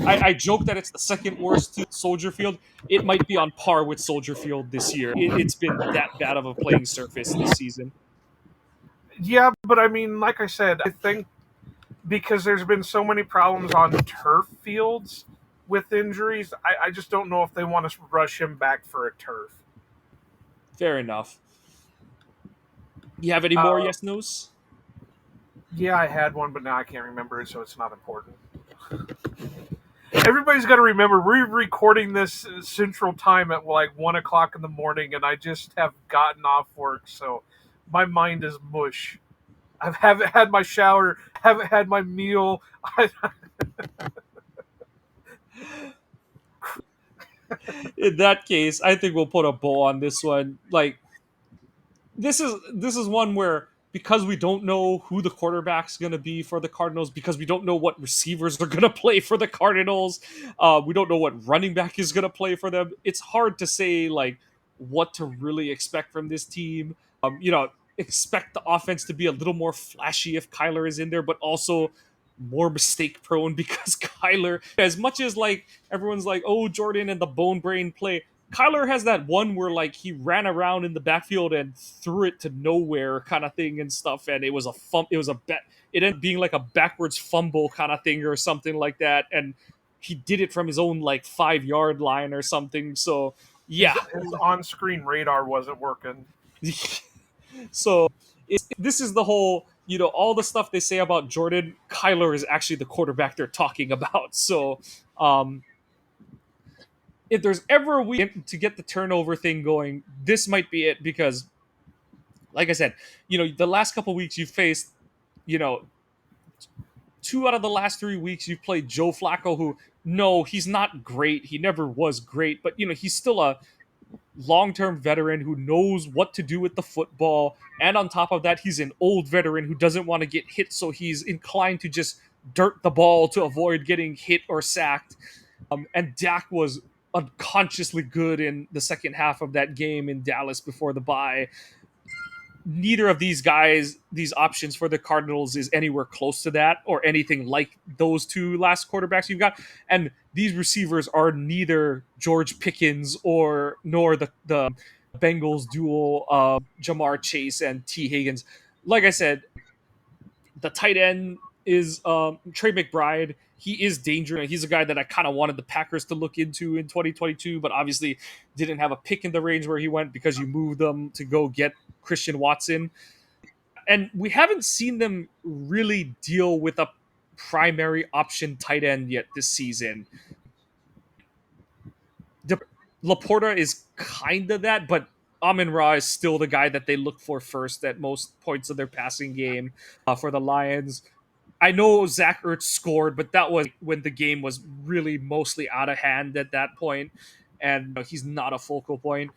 S2: I joke that it's the second worst Soldier Field. It might be on par with Soldier Field this year. It's been that bad of a playing surface this season.
S3: Yeah, but I mean, like I said, I think because there's been so many problems on turf fields with injuries, I just don't know if they want to rush him back for a turf.
S2: Fair enough. You have any more
S3: Uh,
S2: yes nos?
S3: yeah, I had one, but now I can't remember it, so it's not important. Everybody's got to remember we're recording this Central Time at like 1 o'clock in the morning, and I just have gotten off work, so my mind is mush. I haven't had my shower, haven't had my meal.
S2: In that case, I think we'll put a bow on this one. Like, this is one where, because we don't know who the quarterback's going to be for the Cardinals, because we don't know what receivers are going to play for the Cardinals, we don't know what running back is going to play for them. It's hard to say like what to really expect from this team. Expect the offense to be a little more flashy if Kyler is in there, but also more mistake prone because Kyler, as much as like everyone's like, oh, Jordan and the bone brain play, Kyler has that one where like he ran around in the backfield and threw it to nowhere kind of thing and stuff, and it was it ended up being like a backwards fumble kind of thing or something like that, and he did it from his own like 5 yard line or something. So yeah,
S3: His on-screen radar wasn't working.
S2: so this is the whole, all the stuff they say about Jordan. Kyler is actually the quarterback they're talking about. So if there's ever a week to get the turnover thing going, this might be it because, like I said, the last couple weeks you faced, you know, 2 out of the last 3 weeks you've played Joe Flacco, who, no, he's not great. He never was great, but he's still a long-term veteran who knows what to do with the football. And on top of that, he's an old veteran who doesn't want to get hit, so he's inclined to just dirt the ball to avoid getting hit or sacked. And Dak was unconsciously good in the second half of that game in Dallas before the bye. Neither of these guys, these options for the Cardinals, is anywhere close to that or anything like those 2 last quarterbacks you've got. And these receivers are neither George Pickens nor the Bengals duo of Jamar Chase and T. Higgins. Like I said, the tight end is Trey McBride. He is dangerous. He's a guy that I kind of wanted the Packers to look into in 2022, but obviously didn't have a pick in the range where he went because you moved them to go get Christian Watson. And we haven't seen them really deal with a primary option tight end yet this season. Laporta is kind of that, but Amon Ra is still the guy that they look for first at most points of their passing game for the Lions. I know Zach Ertz scored, but that was when the game was really mostly out of hand at that point, and he's not a focal point.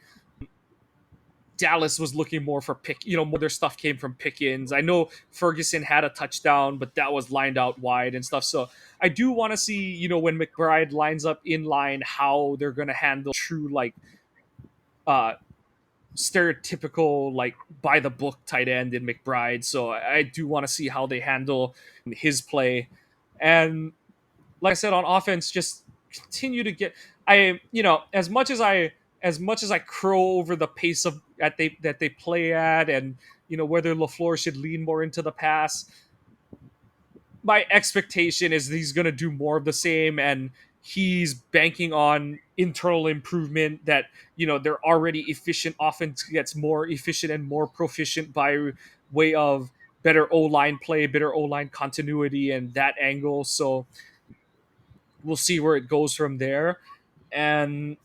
S2: Dallas was looking more for more their stuff came from Pickens. I know Ferguson had a touchdown, but that was lined out wide and stuff. So I do want to see, when McBride lines up in line, how they're going to handle true, like, uh, stereotypical, like, by the book tight end in McBride. So I do want to see how they handle his play. And like I said, on offense, just continue to get. As much as I crow over the pace that they play at, and whether LaFleur should lean more into the pass, my expectation is that he's going to do more of the same, and he's banking on internal improvement. That they're already efficient. Offense gets more efficient and more proficient by way of better O line play, better O line continuity, and that angle. So we'll see where it goes from there. And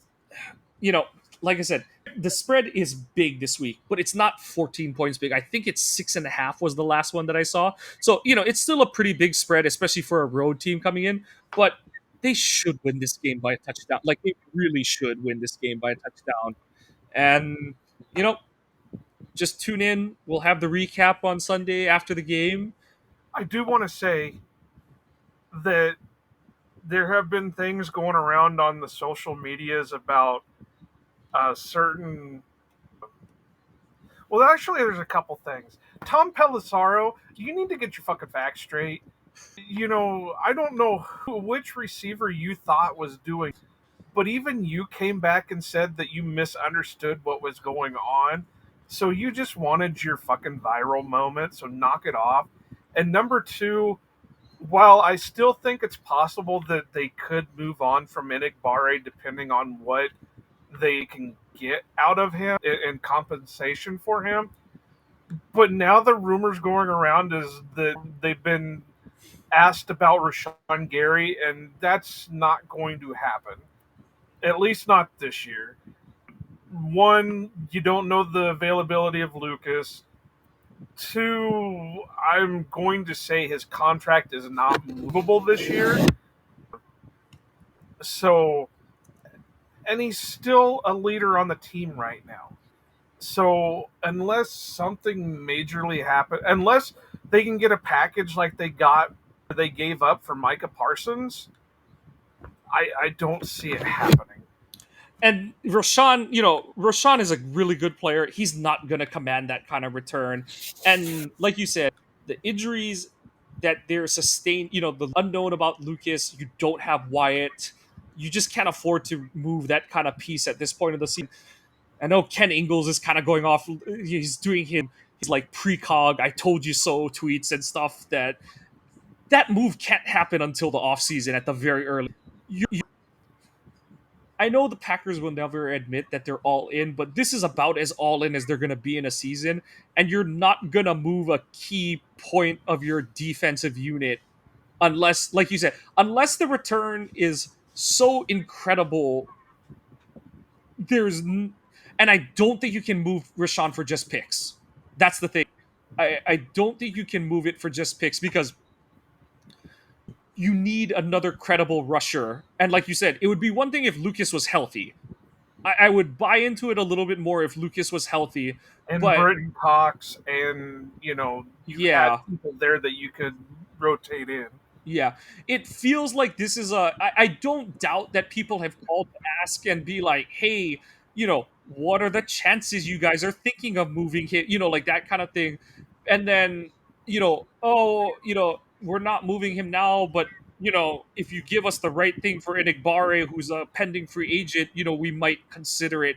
S2: you know, like I said, the spread is big this week, but it's not 14 points big. I think it's 6.5 was the last one that I saw. So, it's still a pretty big spread, especially for a road team coming in, but they should win this game by a touchdown. Like, they really should win this game by a touchdown. And, you know, just tune in. We'll have the recap on Sunday after the game.
S3: I do want to say that there have been things going around on the social medias about certain. Well, actually, there's a couple things. Tom Pelissaro, you need to get your fucking facts straight. I don't know which receiver you thought was doing, but even you came back and said that you misunderstood what was going on. So you just wanted your fucking viral moment, so knock it off. And number two, while I still think it's possible that they could move on from Barre depending on what they can get out of him in compensation for him, but now the rumors going around is that they've been asked about Rashawn Gary, and that's not going to happen. At least not this year. One, you don't know the availability of Lucas. Two, I'm going to say his contract is not movable this year. So, and he's still a leader on the team right now. So, unless something majorly happens, unless they can get a package like they gave up for Micah Parsons, I don't see it happening.
S2: And Rashawn is a really good player. He's not going to command that kind of return. And like you said, the injuries that they're sustained, the unknown about Lucas, you don't have Wyatt. You just can't afford to move that kind of piece at this point of the season. I know Ken Ingalls is kind of going off. He's doing he's like precog, I told you so tweets and stuff. That move can't happen until the offseason at the very early. I know the Packers will never admit that they're all in, but this is about as all in as they're going to be in a season. And you're not going to move a key point of your defensive unit unless, like you said, unless the return is so incredible. And I don't think you can move Rashawn for just picks. That's the thing. I don't think you can move it for just picks because you need another credible rusher. And like you said, it would be one thing if Lucas was healthy. I would buy into it a little bit more if Lucas was healthy.
S3: And
S2: But
S3: Britton Cox, and you had
S2: yeah,
S3: people there that you could rotate in.
S2: yeah. It feels like this is I don't doubt that people have called to ask and be like, hey, what are the chances you guys are thinking of moving him? Like that kind of thing. And then, we're not moving him now, but if you give us the right thing for Enigbare, who's a pending free agent, we might consider it.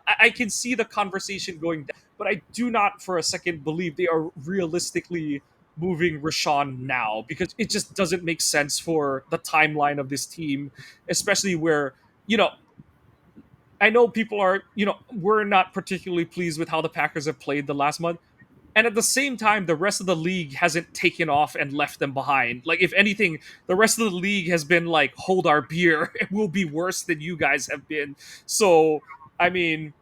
S2: I can see the conversation going down, but I do not for a second believe they are realistically moving Rashawn now because it just doesn't make sense for the timeline of this team, especially where, you know, I know people are, we're not particularly pleased with how the Packers have played the last month. And at the same time, the rest of the league hasn't taken off and left them behind. Like, if anything, the rest of the league has been like, hold our beer. It will be worse than you guys have been. So, I mean,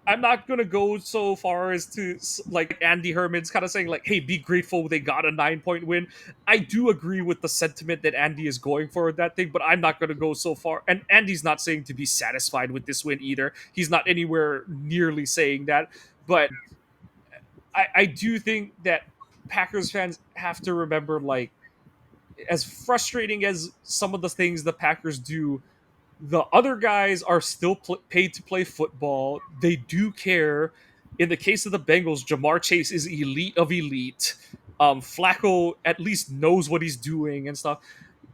S2: I'm not gonna go so far as to like Andy Herman's kind of saying like, "Hey, be grateful they got a 9 point win." I do agree with the sentiment that Andy is going for with that thing, but I'm not gonna go so far. And Andy's not saying to be satisfied with this win either. He's not anywhere nearly saying that. But I do think that Packers fans have to remember, like, as frustrating as some of the things the Packers do, the other guys are still paid to play football. They do care. In the case of the Bengals, Jamar Chase is elite of elite. Flacco at least knows what he's doing and stuff.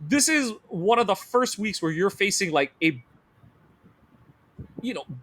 S2: This is one of the first weeks where you're facing like a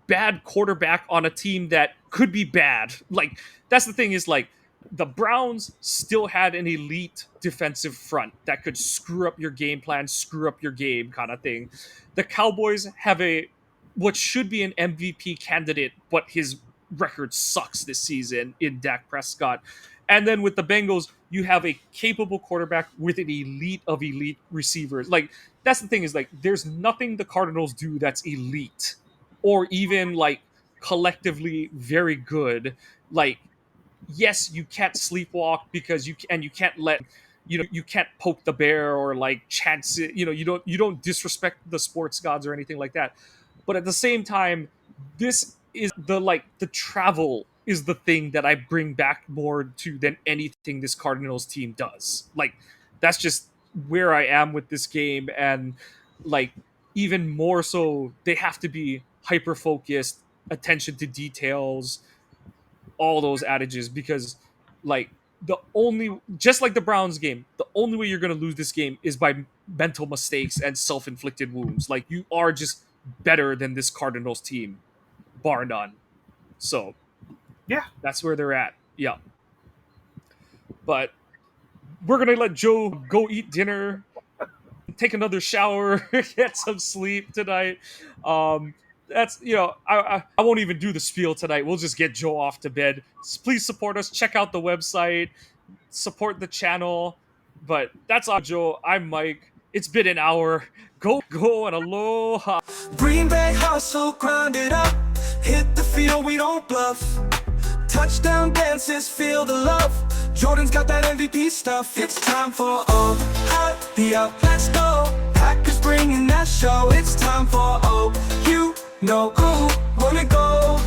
S2: bad quarterback on a team that could be bad. Like, that's the thing, is like the Browns still had an elite defensive front that could screw up your game plan, screw up your game kind of thing. The Cowboys have a what should be an MVP candidate, but his record sucks this season in Dak Prescott. And then with the Bengals, you have a capable quarterback with an elite of elite receivers. Like, that's the thing, is like there's nothing the Cardinals do that's elite or even like collectively very good. Like, yes, you can't sleepwalk because you can't let you can't poke the bear or like chance it. You don't disrespect the sports gods or anything like that. But at the same time, this is the travel is the thing that I bring back more to than anything this Cardinals team does. Like, that's just where I am with this game. And like, even more so, they have to be hyper focused, attention to details, all those adages, because like the only just like the Browns game, the only way you're going to lose this game is by mental mistakes and self-inflicted wounds. Like, you are just better than this Cardinals team, bar none. So
S3: Yeah.
S2: that's where they're at. Yeah. But we're going to let Joe go eat dinner, take another shower, get some sleep tonight. That's I won't even do the spiel tonight. We'll just get Joe off to bed. Please support us. Check out the website. Support the channel. But that's all, Joe. I'm Mike. It's been an hour. Go and aloha.
S1: Green Bay hustle, grind it up. Hit the field, we don't bluff. Touchdown dances, feel the love. Jordan's got that MVP stuff. It's time for the up. Let's go. Packers bringing that show. It's time for you know who wanna go.